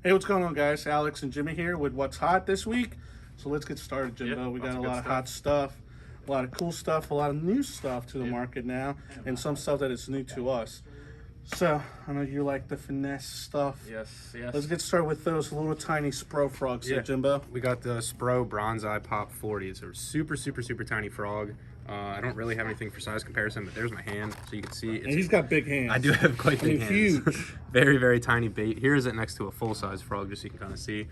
Hey, what's going on, guys? Alex and Jimmy here with what's hot this week. So let's get started, Jimbo. Yeah, We got lots a of good lot of stuff. hot stuff, a lot of cool stuff, a lot of new stuff to the Yeah. market now, and some stuff that is new to us. So I know you like the finesse stuff. Yes, yes. Let's get started with those little tiny Spro frogs there, Jimbo. We got the Spro Bronze Eye Pop 40. It's a super tiny frog. I don't really have anything for size comparison, but there's my hand, so you can see. And he's got big hands. I do have quite big hands. Huge. Very tiny bait. Here is it next to a full-size frog, just so you can kind of see.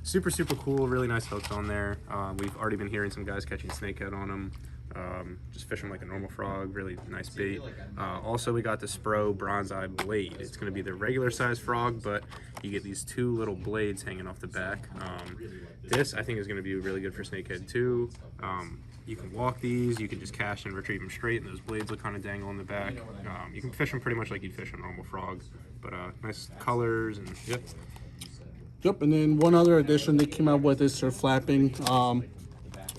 Super cool. Really nice hooks on there. We've already been hearing some guys catching snakehead on them. Just fishing like a normal frog. Really nice bait. Also, we got the Spro Bronze Eye Blade. It's going to be the regular size frog, but you get these two little blades hanging off the back. This I think is going to be really good for snakehead too. You can walk these, you can just cast and retrieve them straight, and those blades will kind of dangle on the back. You can fish them pretty much like you'd fish a normal frog, but nice colors and yep. Yep, and then one other addition they came out with is their flapping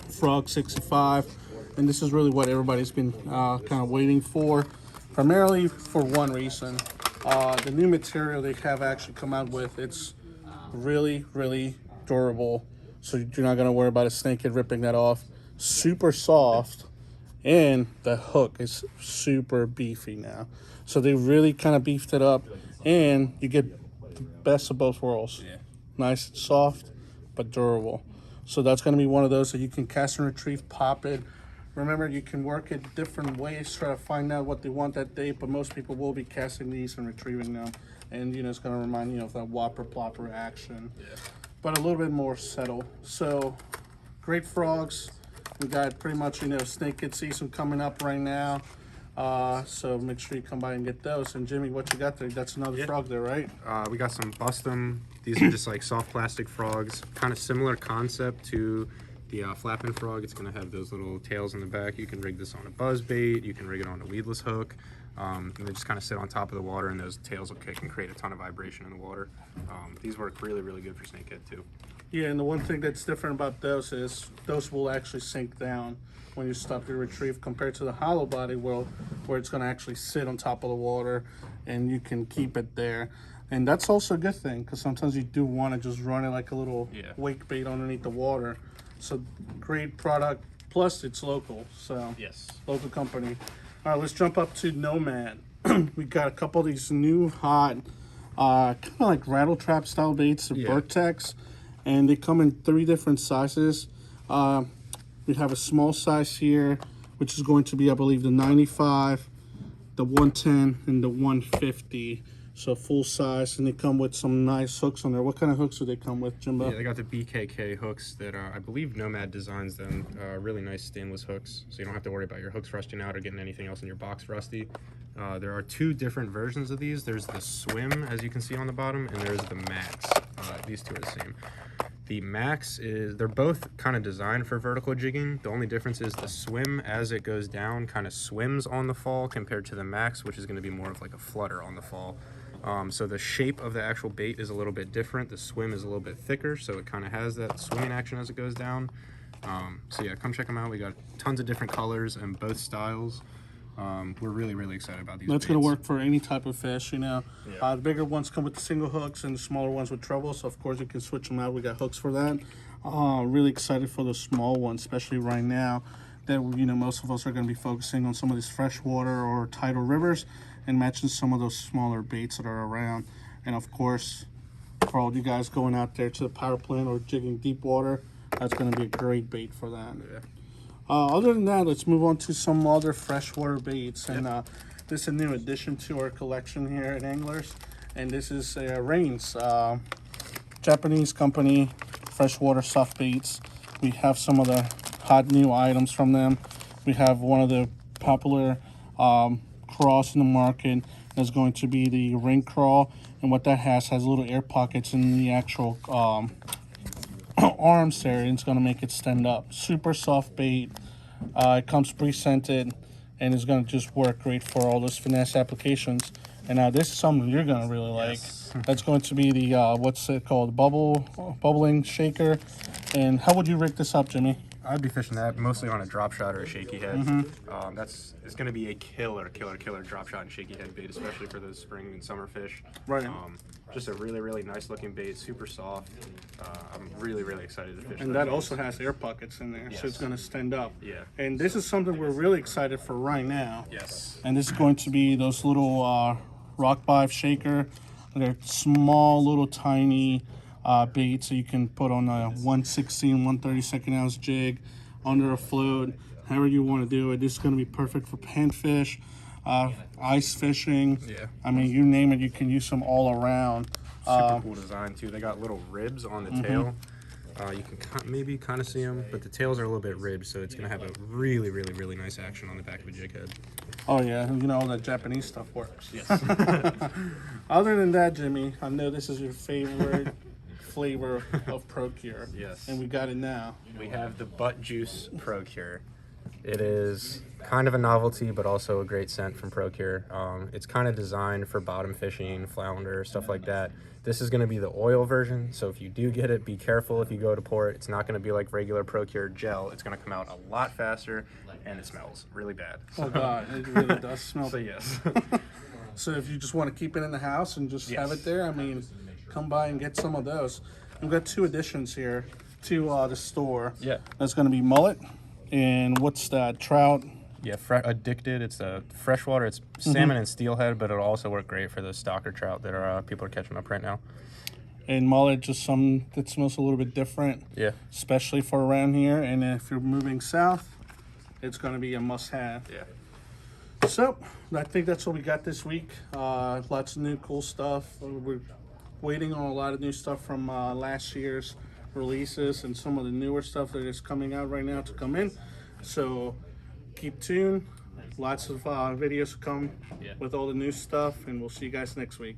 Frog 65, and this is really what everybody's been kind of waiting for, primarily for one reason. The new material they have actually come out with, it's really durable, so you're not going to worry about a snakehead ripping that off. Super soft, and the hook is super beefy now, so they really kind of beefed it up, and you get the best of both worlds. Yeah. Nice and soft, but durable. So that's going to be one of those that you can cast and retrieve, pop it. Remember, you can work it different ways, try to find out what they want that day, but most people will be casting these and retrieving them. And, it's going to remind you of that whopper plopper action. Yeah. But a little bit more settle. So, great frogs. We got pretty much, snakehead season coming up right now. So make sure you come by and get those. And Jimmy, what you got there? That's another frog there, right? We got some Bust Em. These are just like soft plastic frogs, kind of similar concept to the flapping frog. It's going to have those little tails in the back. You can rig this on a buzz bait. You can rig it on a weedless hook. And they just kind of sit on top of the water, and those tails will kick and create a ton of vibration in the water. These work really good for snakehead too. Yeah, and the one thing that's different about those is those will actually sink down when you stop your retrieve, compared to the hollow body where it's going to actually sit on top of the water and you can keep it there. And that's also a good thing, because sometimes you do want to just run it like a little wake bait underneath the water. So great product, plus it's local, so Yes. local company. All right, let's jump up to Nomad. We got a couple of these new hot kind of like rattle trap style baits, the Vertrex, and they come in 3 different sizes. We have a small size here, which is going to be, I believe, the 95, the 110, and the 150. So full size, and they come with some nice hooks on there. What kind of hooks do they come with, Jimbo? Yeah, they got the BKK hooks that I believe Nomad designs them. Really nice stainless hooks, so you don't have to worry about your hooks rusting out or getting anything else in your box rusty. There are 2 different versions of these. There's the Swim, as you can see on the bottom, and there's the Max. These 2 are the same. The Max they're both kind of designed for vertical jigging. The only difference is the Swim, as it goes down, kind of swims on the fall, compared to the Max, which is going to be more of like a flutter on the fall. So the shape of the actual bait is a little bit different. The Swim is a little bit thicker, so it kind of has that swimming action as it goes down. So yeah, come check them out. We got tons of different colors and both styles. We're really excited about these. That's going to work for any type of fish, Yeah. The bigger ones come with the single hooks, and the smaller ones with treble, so of course you can switch them out. We got hooks for that. Really excited for the small ones, especially right now that most of us are going to be focusing on some of these freshwater or tidal rivers and matching some of those smaller baits that are around. And of course, for all you guys going out there to the power plant or jigging deep water, that's going to be a great bait for that. Yeah. Other than that, let's move on to some other freshwater baits. And this is a new addition to our collection here at Anglers. And this is Reins, Japanese company, freshwater soft baits. We have some of the hot new items from them. We have one of the popular craws in the market. That's going to be the ring crawl. And what that has little air pockets in the actual arms there, and it's going to make it stand up. Super soft bait. It comes pre-scented, and it's going to just work great for all those finesse applications. And this is something you're going to really like. That's going to be the what's it called, bubbling shaker. And how would you rig this up, Jimmy? I'd be fishing that mostly on a drop shot or a shaky head. Mm-hmm. It's going to be a killer drop shot and shaky head bait, especially for those spring and summer fish. Right. Just a really nice looking bait, super soft. I'm really excited to fish. And that also has air pockets in there, so it's Yes. going to stand up. Yeah. And this is something we're really excited for right now. Yes. And this is going to be those little rock dive shaker. They're small, little tiny baits that you can put on a 1/16, 1/32 ounce jig under a float, however you want to do it. This is going to be perfect for panfish, ice fishing. Yeah. I mean, you name it, you can use them all around. Super cool design too. They got little ribs on the tail. You can maybe kind of see them, but the tails are a little bit ribbed, so it's going to have a really nice action on the back of a jig head. Oh yeah, you know, all that Japanese stuff works. Yes. Other than that, Jimmy, I know this is your favorite flavor of Procure. Yes. And we got it now. We have the Butt Juice Procure. It is kind of a novelty, but also a great scent from Procure. It's kind of designed for bottom fishing, flounder, stuff like that. This is going to be the oil version, so if you do get it, be careful if you go to pour it. It's not going to be like regular Procure gel. It's going to come out a lot faster, and it smells really bad. Oh God, it really does smell. So yes. So if you just want to keep it in the house and just have it there, I mean, come by and get some of those. We've got two additions here to the store. Yeah. That's going to be mullet, and what's that, trout? Yeah, Addicted. It's a freshwater. It's salmon and steelhead, but it'll also work great for the stalker trout that are people are catching up right now. And mullet, just some that smells a little bit different. Yeah. Especially for around here, and if you're moving south, it's going to be a must-have. Yeah. So, I think that's what we got this week. Lots of new cool stuff. We're waiting on a lot of new stuff from last year's releases and some of the newer stuff that is coming out right now to come in. So, keep tuned. Lots of videos to come with all the new stuff, and we'll see you guys next week.